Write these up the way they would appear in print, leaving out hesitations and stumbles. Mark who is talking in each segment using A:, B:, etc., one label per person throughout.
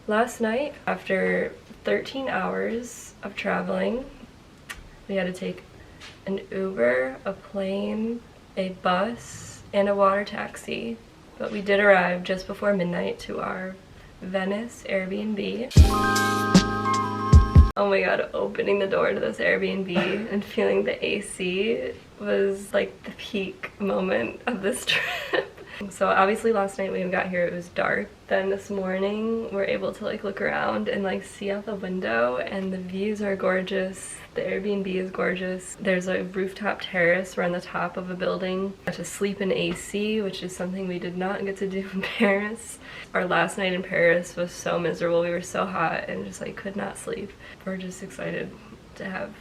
A: Last night, after 13 hours of traveling, we had to take an Uber, a plane, a bus, and a water taxi. But we did arrive just before midnight to our Venice Airbnb. Oh my god, opening the door to this Airbnb and feeling the AC was like the peak moment of this trip. So obviously last night when we got here it was dark. Then this morning we're able to like look around and like see out the window, and the views are gorgeous. The Airbnb is gorgeous. There's a rooftop terrace. We're on the top of a building. Got to sleep in AC, which is something we did not get to do in Paris. Our last night in Paris was so miserable. We were so hot and just like could not sleep. We're just excited to have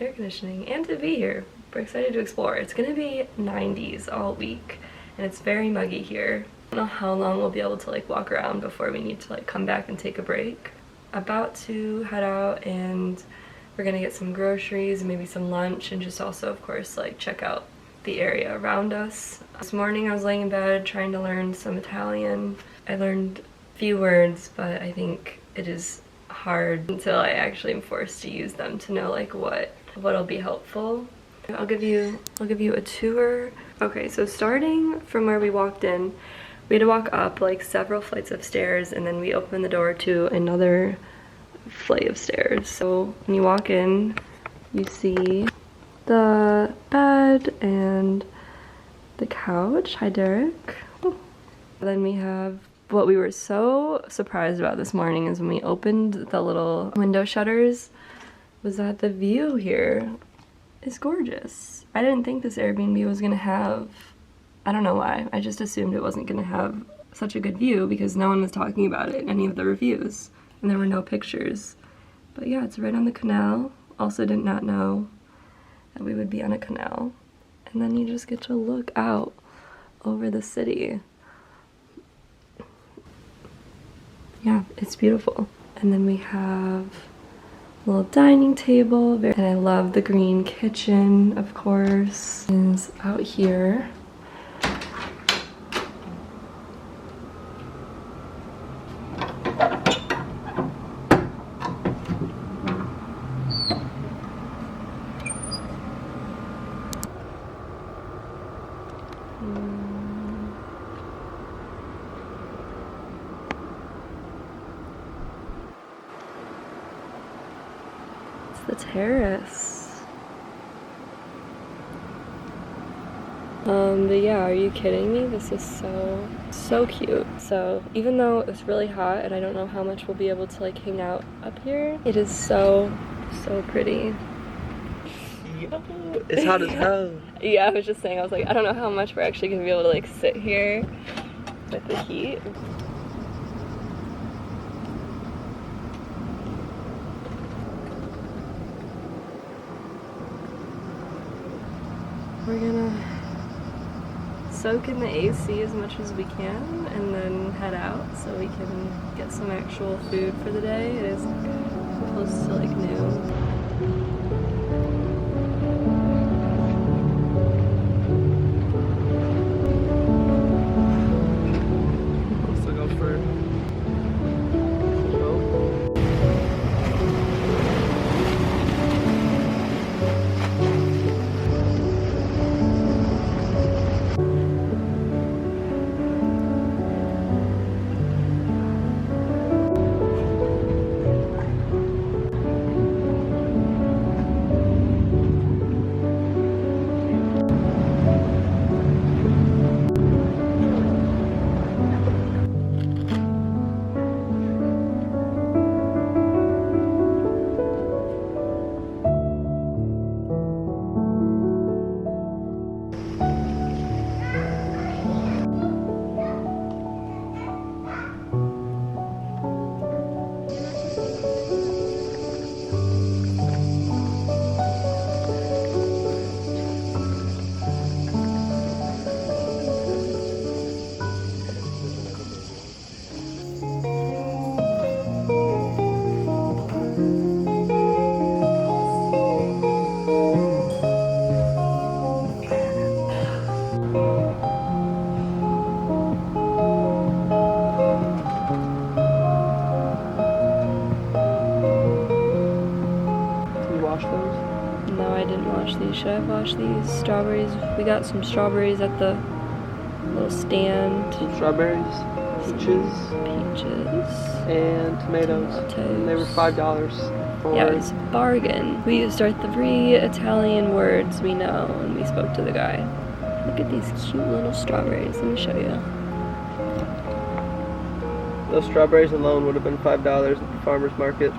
A: air conditioning and to be here. We're excited to explore. It's gonna be 90s all week and it's very muggy here. I don't know how long we'll be able to like walk around before we need to like come back and take a break. About to head out and we're gonna get some groceries and maybe some lunch, and just also of course like check out the area around us. This morning I was laying in bed trying to learn some Italian. I learned a few words, but I think it is hard until I actually am forced to use them to know like what'll be helpful. I'll give you a tour. Okay, so starting from where we walked in, we had to walk up like several flights of stairs, and then we opened the door to another flight of stairs. So when you walk in, you see the bed and the couch. Hi, Derek. Then we have what we were so surprised about this morning is when we opened the little window shutters was that the view here is gorgeous. I didn't think this Airbnb was gonna have, I don't know why, I just assumed it wasn't gonna have such a good view because no one was talking about it in any of the reviews and there were no pictures. But yeah, it's right on the canal. Also did not know that we would be on a canal. And then you just get to look out over the city. Yeah, it's beautiful. And then we have a little dining table, and I love the green kitchen, of course, is out here. The terrace. But yeah, are you kidding me? This is so cute. So even though it's really hot and I don't know how much we'll be able to like hang out up here, it is so pretty.
B: Yo, it's hot as hell.
A: Yeah, I was just saying, I was like, I don't know how much we're actually gonna be able to like sit here with the heat. We're gonna soak in the AC as much as we can and then head out so we can get some actual food for the day. It is close to like noon. wash these. Should I wash these? Strawberries. We got some strawberries at the little stand.
B: Some strawberries, peaches, and tomatoes. And they were $5 for...
A: Yeah, it was a bargain. We used our 3 Italian words we know, and we spoke to the guy. Look at these cute little strawberries. Let me show you.
B: Those strawberries alone would have been $5 at the farmer's market.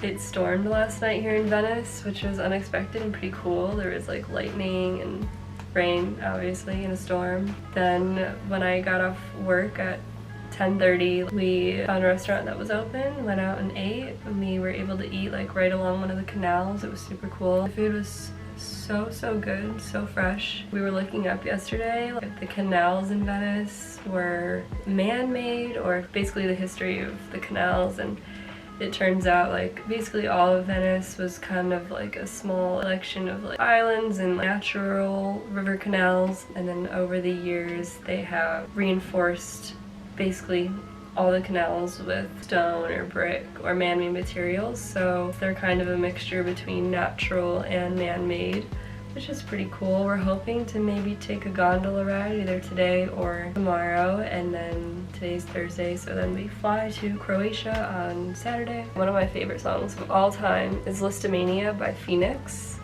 A: It stormed last night here in Venice, which was unexpected and pretty cool. There was like lightning and rain, obviously, in a storm. Then when I got off work at 10:30, we found a restaurant that was open, went out and ate, and we were able to eat like right along one of the canals. It was super cool. The food was so good, so fresh. We were looking up yesterday, like the canals in Venice were man-made, or basically the history of the canals, and it turns out like basically all of Venice was kind of like a small collection of like islands and natural river canals, and then over the years they have reinforced basically all the canals with stone or brick or man-made materials, so they're kind of a mixture between natural and man-made, which is pretty cool. We're hoping to maybe take a gondola ride either today or tomorrow, and then today's Thursday, so then we fly to Croatia on Saturday. One of my favorite songs of all time is Listomania by Phoenix.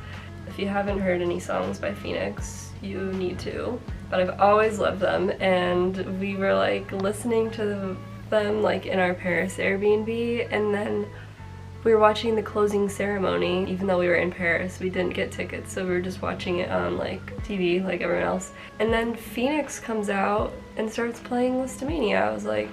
A: If you haven't heard any songs by Phoenix, you need to, but I've always loved them, and we were like listening to them like in our Paris Airbnb, and then we were watching the closing ceremony. Even though we were in Paris, we didn't get tickets, so we were just watching it on like TV like everyone else. And then Phoenix comes out and starts playing Listomania. I was like,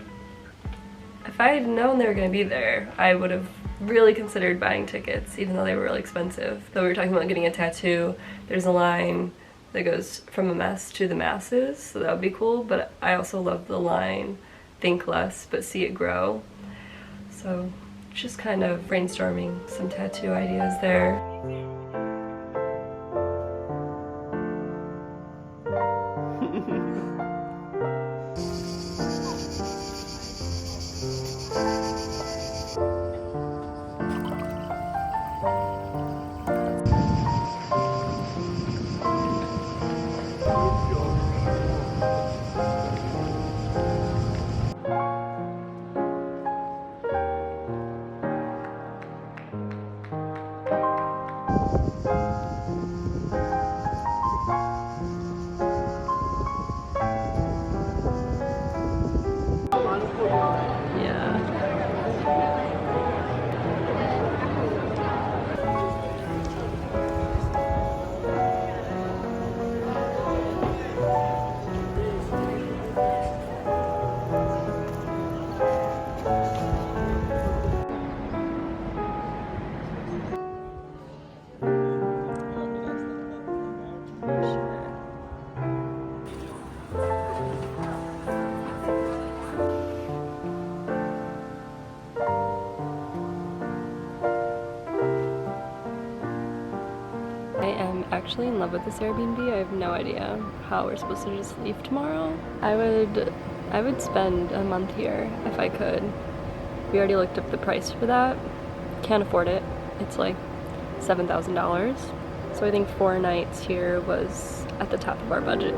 A: if I had known they were gonna be there, I would have really considered buying tickets, even though they were really expensive. Though we were talking about getting a tattoo, there's a line that goes from a mess to the masses, so that would be cool, but I also love the line, think less but see it grow. So just kind of brainstorming some tattoo ideas there. Actually in love with this Airbnb. I have no idea how we're supposed to just leave tomorrow. I would spend a month here if I could. We already looked up the price for that. Can't afford it. It's like $7,000. So I think 4 nights here was at the top of our budget.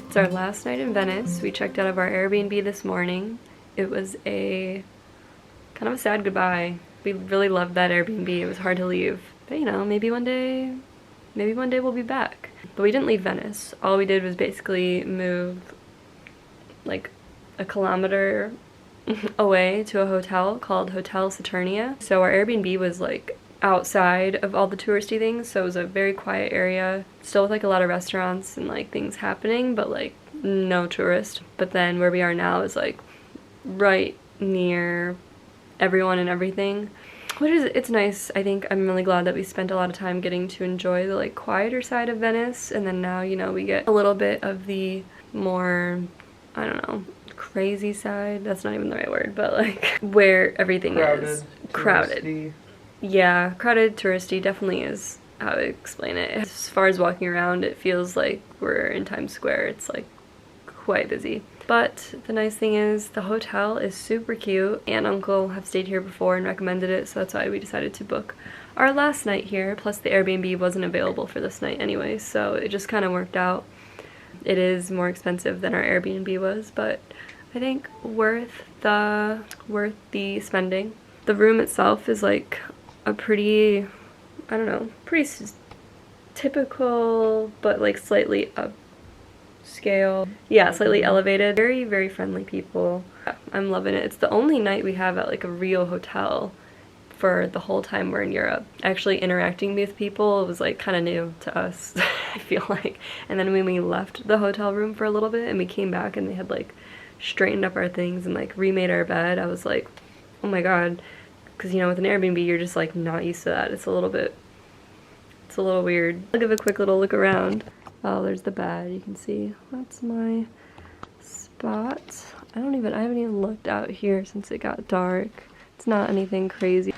A: It's our last night in Venice. We checked out of our Airbnb this morning. It was a kind of a sad goodbye. We really loved that Airbnb. It was hard to leave. But you know, maybe one day we'll be back. But we didn't leave Venice. All we did was basically move like a kilometer away to a hotel called Hotel Saturnia. So our Airbnb was like outside of all the touristy things, so it was a very quiet area, still with like a lot of restaurants and like things happening, but like no tourist. But then where we are now is like right near everyone and everything, which is, it's nice. I think I'm really glad that we spent a lot of time getting to enjoy the like quieter side of Venice, and then now, you know, we get a little bit of the more, I don't know, crazy side. That's not even the right word, but like where everything is crowded.
B: Touristy.
A: Yeah, crowded, touristy definitely is how to explain it. As far as walking around, it feels like we're in Times Square. It's like quite busy. But the nice thing is the hotel is super cute. Aunt and uncle have stayed here before and recommended it, so that's why we decided to book our last night here. Plus the Airbnb wasn't available for this night anyway, so it just kind of worked out. It is more expensive than our Airbnb was, but I think worth the spending. The room itself is like a pretty, I don't know, pretty typical, but like slightly upscale. Yeah, slightly elevated. Very, very friendly people. I'm loving it. It's the only night we have at like a real hotel for the whole time we're in Europe. Actually interacting with people was like kind of new to us, I feel like. And then when we left the hotel room for a little bit and we came back and they had like straightened up our things and like remade our bed, I was like, oh my god. Because, you know, with an Airbnb, you're just like not used to that. It's a little weird. I'll give a quick little look around. Oh, there's the bed. You can see that's my spot. I haven't even looked out here since it got dark. It's not anything crazy,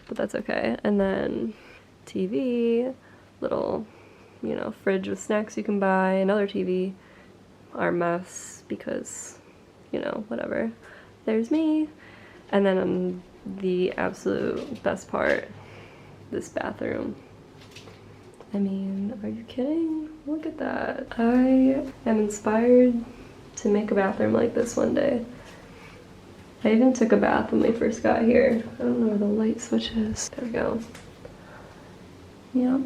A: but that's okay. And then TV, little, you know, fridge with snacks you can buy, another TV, our mess because, you know, whatever. There's me. And then the absolute best part, this bathroom. I mean, are you kidding? Look at that. I am inspired to make a bathroom like this one day. I even took a bath when we first got here. I don't know where the light switch is. There we go. Yep.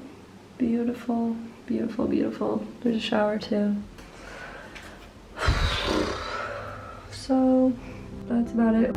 A: Beautiful, beautiful, beautiful. There's a shower too. So, that's about it.